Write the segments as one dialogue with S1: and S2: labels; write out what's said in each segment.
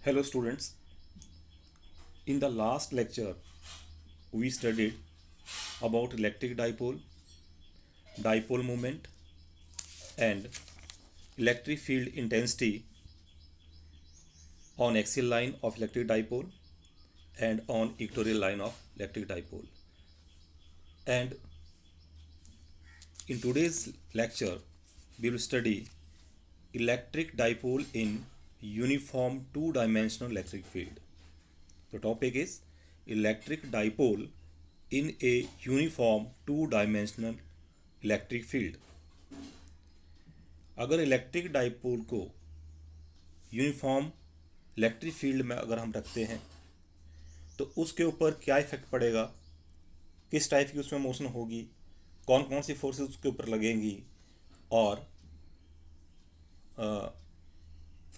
S1: Hello students, in the last lecture we studied about electric dipole, dipole moment and electric field intensity on axial line of electric dipole and on equatorial line of electric dipole. And in today's lecture we will study electric dipole in uniform two-dimensional electric field. The topic is electric dipole in a uniform two-dimensional electric field. अगर electric dipole को uniform electric field में अगर हम रखते हैं तो उसके ऊपर क्या इफेक्ट पड़ेगा, किस टाइप की उसमें मोशन होगी, कौन कौन सी फोर्सेस उसके ऊपर लगेंगी और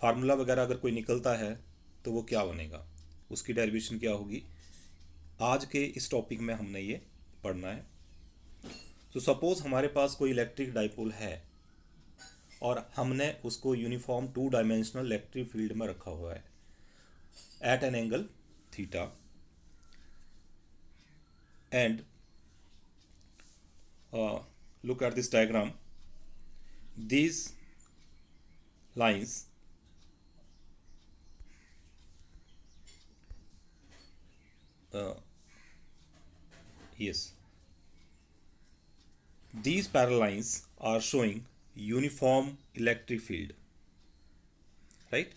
S1: फार्मूला वगैरह अगर कोई निकलता है तो वो क्या बनेगा, उसकी डेरिवेशन क्या होगी, आज के इस टॉपिक में हमने ये पढ़ना है. तो सपोज हमारे पास कोई इलेक्ट्रिक डाइपोल है और हमने उसको uniform two dimensional electric field में रखा हुआ है at an angle theta and look at this diagram. These lines yes, these parallel lines are showing uniform electric field, right?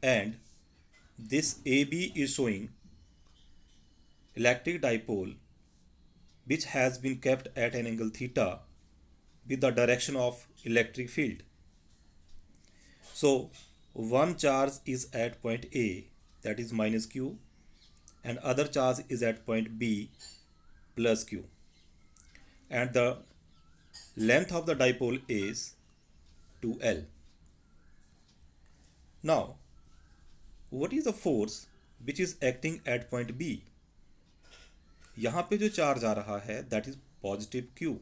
S1: And this AB is showing electric dipole which has been kept at an angle theta with the direction of electric field. So one charge is at point A, that is minus Q, and other charge is at point B plus Q, and the length of the dipole is 2L. Now what is the force which is acting at point B? यहाँ पे जो charge आ रहा है that is positive Q.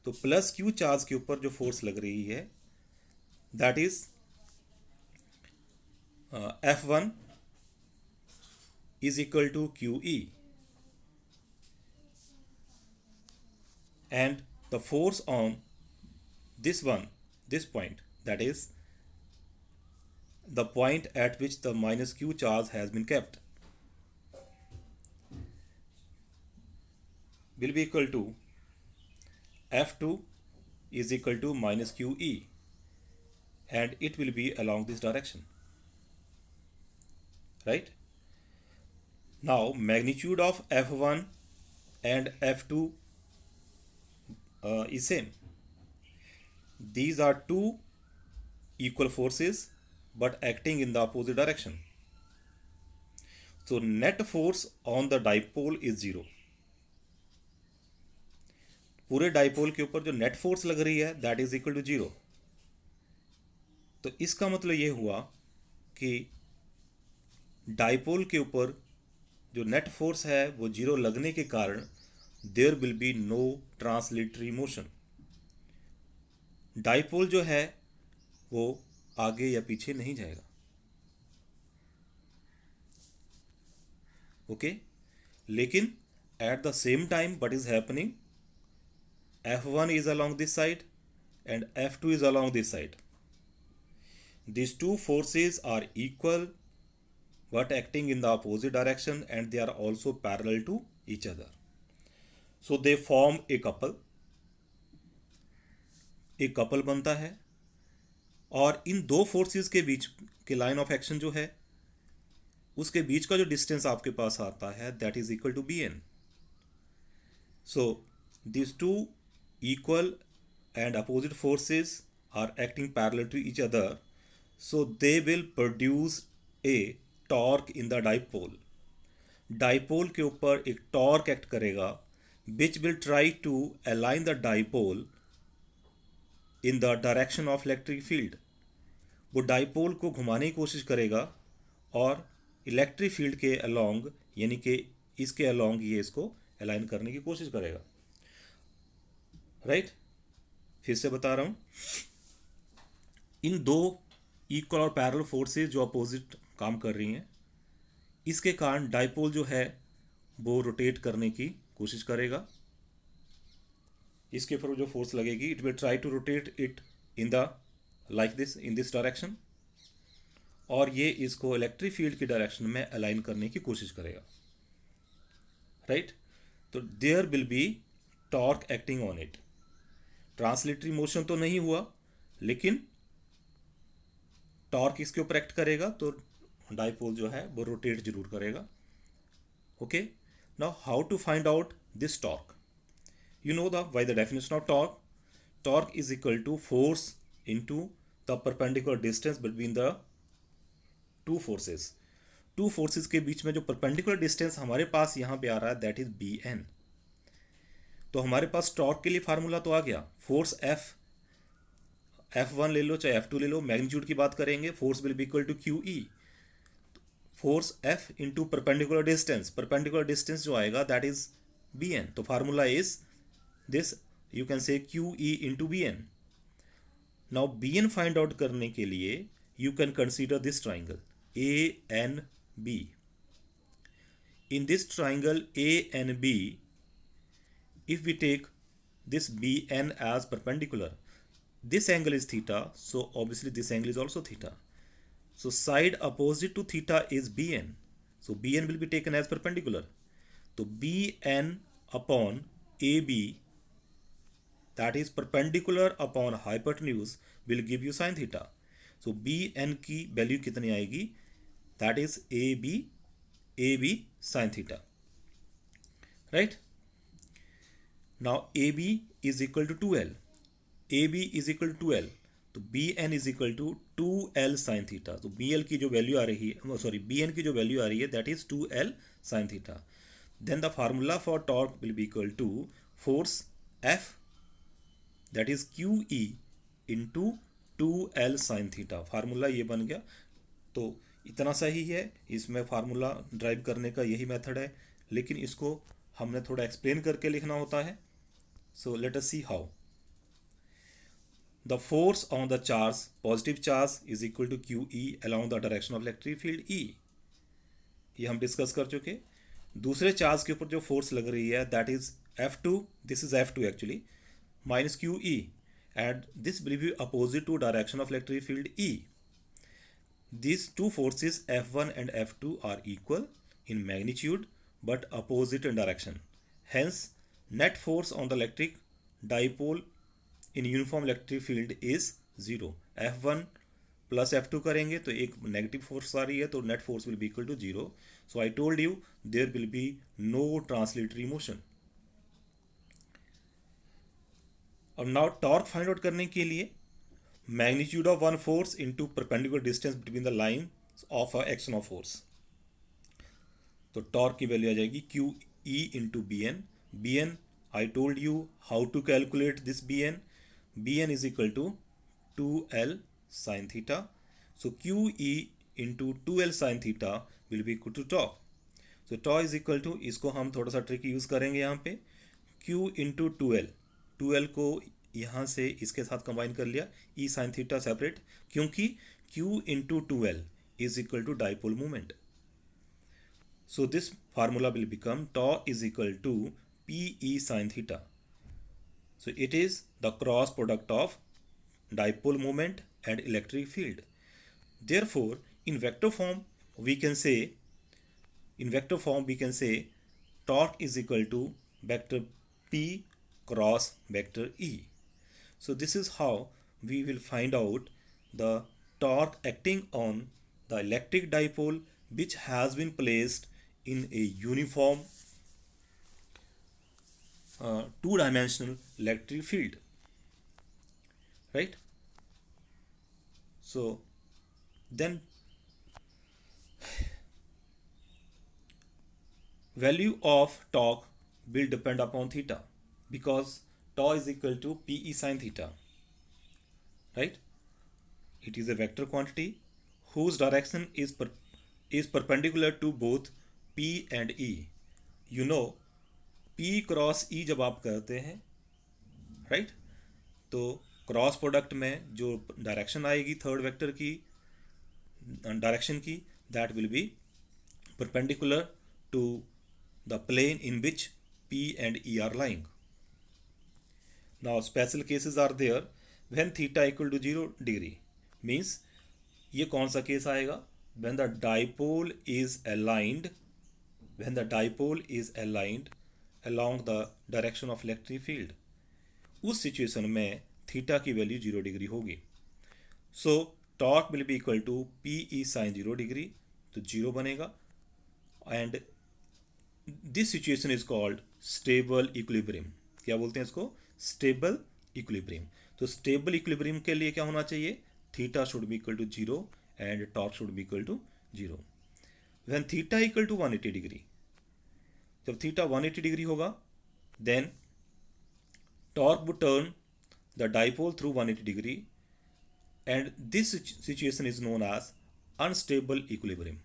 S1: तो plus Q charge के ऊपर जो force लग रही है that is F1 is equal to QE, and the force on this point, that is the point at which the minus Q charge has been kept, will be equal to F2 is equal to minus QE, and it will be along this direction, right? Now magnitude of F1 and F2 is same. These are two equal forces but acting in the opposite direction. So net force on the dipole is 0. पूरे dipole के ऊपर जो net force लग रही है that is equal to 0. तो इसका मतलब ये हुआ कि डाइपोल के ऊपर जो नेट फोर्स है वो 0 लगने के कारण there will be no translatory motion. Dipole जो है वो आगे या पीछे नहीं जाएगा. ओके, लेकिन at the same time what is happening, F1 is along this side and F2 is along this side. These two forces are equal but acting in the opposite direction, and they are also parallel to each other. So they form a couple. एक couple बनता है और इन दो forces के बीच के line of action जो है उसके बीच का जो डिस्टेंस आपके पास आता है that is equal to Bn. So these two equal and opposite forces are acting parallel to each other, so they will produce a torque in the dipole. Dipole के ऊपर एक टॉर्क एक्ट करेगा which will try to align the dipole in the direction of electric field. वो dipole को घुमाने की कोशिश करेगा और इलेक्ट्रिक फील्ड के अलोंग यानी कि इसके अलोंग ये इसको अलाइन करने की कोशिश करेगा, राइट? फिर से बता रहा हूं, इन दो इक्वल और पैरेलल फोर्सेस जो अपोजिट काम कर रही हैं, इसके कारण डाइपोल जो है वो रोटेट करने की कोशिश करेगा। इसके ऊपर जो फोर्स लगेगी, it will try to rotate it in the like this, in this direction, और ये इसको इलेक्ट्रिक फील्ड की डायरेक्शन में अलाइन करने की कोशिश करेगा, राइट। तो there will be torque acting on it. Translatory motion तो नहीं हुआ, लेकिन टॉर्क इसके ऊपर एक्ट करेगा, तो डाइपोल जो है वो रोटेट जरूर करेगा। Okay, now how to find out this torque? You know by the definition of torque, torque is equal to force into the perpendicular distance between the two forces. Two forces के बीच में जो perpendicular distance हमारे पास यहाँ पे आ रहा है, that is B N. तो हमारे पास टॉर्क के लिए फार्मूला तो आ गया, फोर्स F1 ले लो चाहे F2 ले लो, मैग्नीट्यूड की बात करेंगे, force will be equal to Q E, force F into perpendicular distance, perpendicular distance जो आएगा दैट इज बी एन। तो formula is this, you can say QE into BN. Now BN find out करने के लिए you can consider this triangle ANB. In this triangle ANB, if we take this BN as perpendicular, this angle is theta, so obviously this angle is also theta. So side opposite to theta is BN. So BN will be taken as perpendicular. So BN upon AB, that is perpendicular upon hypotenuse, will give you sin theta. So bn की value कितनी आएगी? That is AB sin theta, right? Now AB is equal to 2L. AB is equal to 2L. तो bn is equal to 2L sin theta. तो bl की जो value आ रही है, sorry bn की जो वैल्यू आ रही है, that is 2L sin theta. Then the formula for torque will be equal to force F, that is QE into 2L sin theta. Formula ये बन गया। तो इतना सही है, इसमें फार्मूला ड्राइव करने का यही मेथड है, लेकिन इसको हमने थोड़ा एक्सप्लेन करके लिखना होता है। So let us see how. The force on the charge, positive charge, is equal to QE along the direction of electric field E। ये हम डिस्कस कर चुके। दूसरे चार्ज के ऊपर जो फोर्स लग रही है, that is F2, this is F2 actually, minus QE, and this will be opposite to direction of electric field E. These two forces F1 and F2 are equal in magnitude but opposite in direction. Hence, net force on the electric dipole in uniform electric field is 0. F1 plus F2 करेंगे तो एक negative force आ रही है, तो net force will be equal to 0. So I told you there will be no translatory motion. और now torque find out करने के लिए magnitude of one force into perpendicular distance between the line of action of force. तो torque की value आ जाएगी Q E into B N. B N I told you how to calculate this B N. B N is equal to 2L sine theta. So Q E into 2L sine theta will be equal to tau. So tau is equal to, इसको हम थोड़ा सा trick use करेंगे यहाँ पे, Q into 2L को यहाँ से इसके साथ कंबाइन कर लिया, ई साइन थीटा सेपरेट, क्योंकि Q into 2L is equal to dipole moment. So this formula will become tau is equal to PE sin theta. So it is the cross product of dipole moment and electric field. Therefore, in vector form we can say torque is equal to vector P cross vector E. So this is how we will find out the torque acting on the electric dipole which has been placed in a uniform two-dimensional electric field, right? So then value of torque will depend upon theta, because tau is equal to PE sin theta, right? It is a vector quantity whose direction is perpendicular to both P and E. You know, P cross E जब आप करते हैं, right, तो cross product में जो direction आएगी third vector की, direction की, that will be perpendicular to the plane in which P and E are lying. Now special cases are there when theta equal to 0 degree, means ये कौन सा case आएगा? when the dipole is aligned along the direction of electric field, उस situation में theta की value 0 degree होगी. So torque will be equal to P E sine 0 degree, तो 0 बनेगा. And this situation is called stable equilibrium. क्या बोलते हैं इसको? Stable equilibrium. तो स्टेबल इक्विलिब्रियम के लिए क्या होना चाहिए? Theta should be equal to 0 and torque should be equal to 0. When theta equal to 180 degree, जब थीटा 180 डिग्री होगा, then torque would turn the dipole through 180 degree, and this situation is known as unstable equilibrium.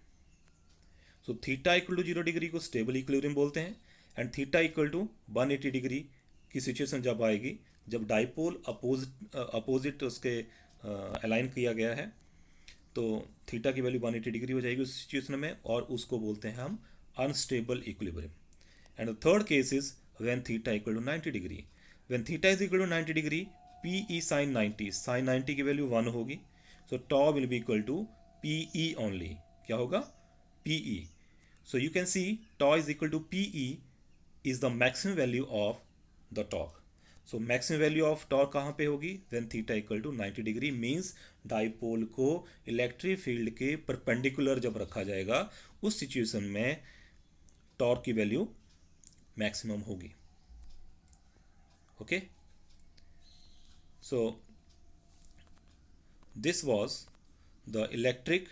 S1: So theta equal to 0 degree को stable equilibrium बोलते हैं, and theta equal to 180 degree की situation जब आएगी, जब dipole opposite उसके align किया गया है, तो थीटा की वैल्यू 180 डिग्री हो जाएगी उस सिचुएशन में, और उसको बोलते हैं हम unstable equilibrium. And the third case is when theta equal to 90 degree. When theta is equal to 90 degree, PE sin 90, sin 90 की वैल्यू 1 होगी, so tau will be equal to PE only. क्या होगा? PE. So you can see tau is equal to PE is the maximum value of the torque. So maximum value of torque कहाँ पे होगी? When theta equal to 90 degree, means dipole को electric field के perpendicular जब रखा जाएगा, उस situation में टॉर्क की वैल्यू मैक्सिमम होगी. Okay, so this was the electric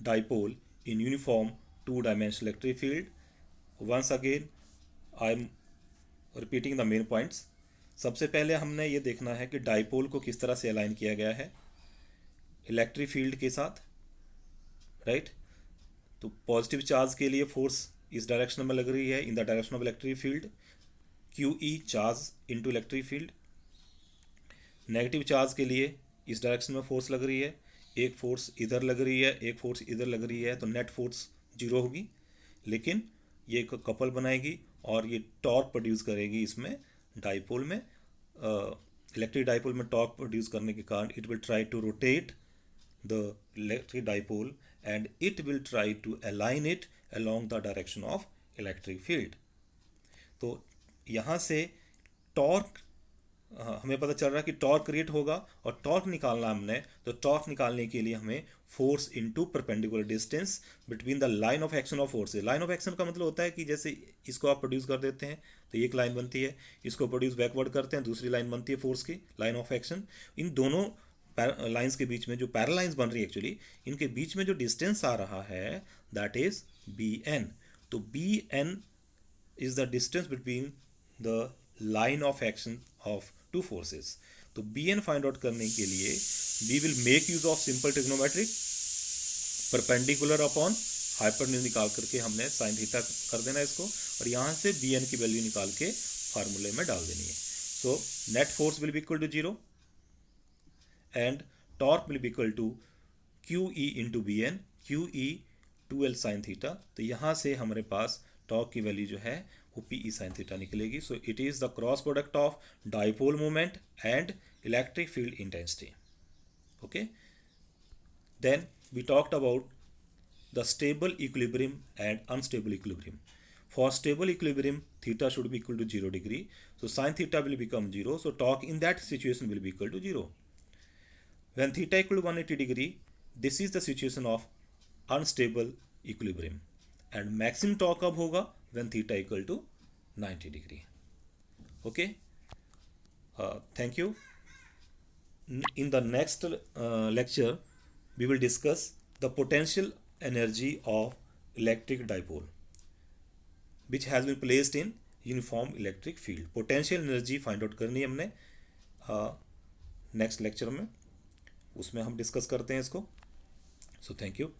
S1: dipole in uniform two-dimensional electric field. Once again I am repeating the main points. सबसे पहले हमने ये देखना है कि डाइपोल को किस तरह से अलाइन किया गया है इलेक्ट्रिक फील्ड के साथ, राइट. तो पॉजिटिव चार्ज के लिए फोर्स इस डायरेक्शन में लग रही है, in the direction of electric field, QE charge into electric field. Negative charge के लिए इस डायरेक्शन में फोर्स लग रही है, एक फोर्स इधर लग रही है, एक फोर्स इधर लग रही है, तो नेट फोर्स 0 होगी. लेकिन ये एक कपल बनाएगी और ये टॉर्क प्रोड्यूस करेगी इसमें डाइपोल में, इलेक्ट्रिक डाइपोल में टॉर्क प्रोड्यूस करने के कारण it will try to rotate the electric dipole and it will try to align it along the direction of electric field. तो यहाँ से टॉर्क हमें पता चल रहा है कि टॉर्क क्रिएट होगा, और टॉर्क निकालना हमने, तो टॉर्क निकालने के लिए हमें force into perpendicular distance between the line of action of force. Line of action का मतलब होता है कि जैसे इसको आप प्रोड्यूस कर देते हैं तो एक लाइन बनती है, इसको प्रोड्यूस बैकवर्ड करते हैं, दूसरी लाइन बनती है फोर्स की, लाइन ऑफ एक्शन. इन दोनों लाइन्स के बीच में जो पैरेलल लाइन्स बन रही है एक्चुअली, इनके बीच में जो डिस्टेंस आ रहा है दैट इज BN. तो BN is the distance between the line of action of two forces. तो BN फाइंड आउट करने के लिए we will make use of simple trigonometric perpendicular upon hypotenuse निकाल करके हमने sin थीटा कर देना इसको, और यहाँ से BN की वैल्यू निकाल के फार्मूले में डाल देनी है. So net force will be equal to 0 and torque will be equal to QE into BN, QE 2L sin theta. तो यहाँ से हमारे पास टॉर्क की वैल्यू जो है वो PE sin थीटा निकलेगी. So it is the cross product of dipole moment and electric field intensity. Okay, then we talked about the stable equilibrium and unstable equilibrium. For stable equilibrium theta should be equal to 0 degree, so sin theta will become 0, so torque in that situation will be equal to 0. When theta equal to 180 degree, this is the situation of unstable equilibrium, and maximum torque कब होगा? when theta equal to 90 degree. Okay, thank you. In the next lecture we will discuss the potential energy of electric dipole which has been placed in uniform electric field. Potential energy find out करनी है हमने next lecture में, उसमें हम discuss करते हैं इसको. So thank you.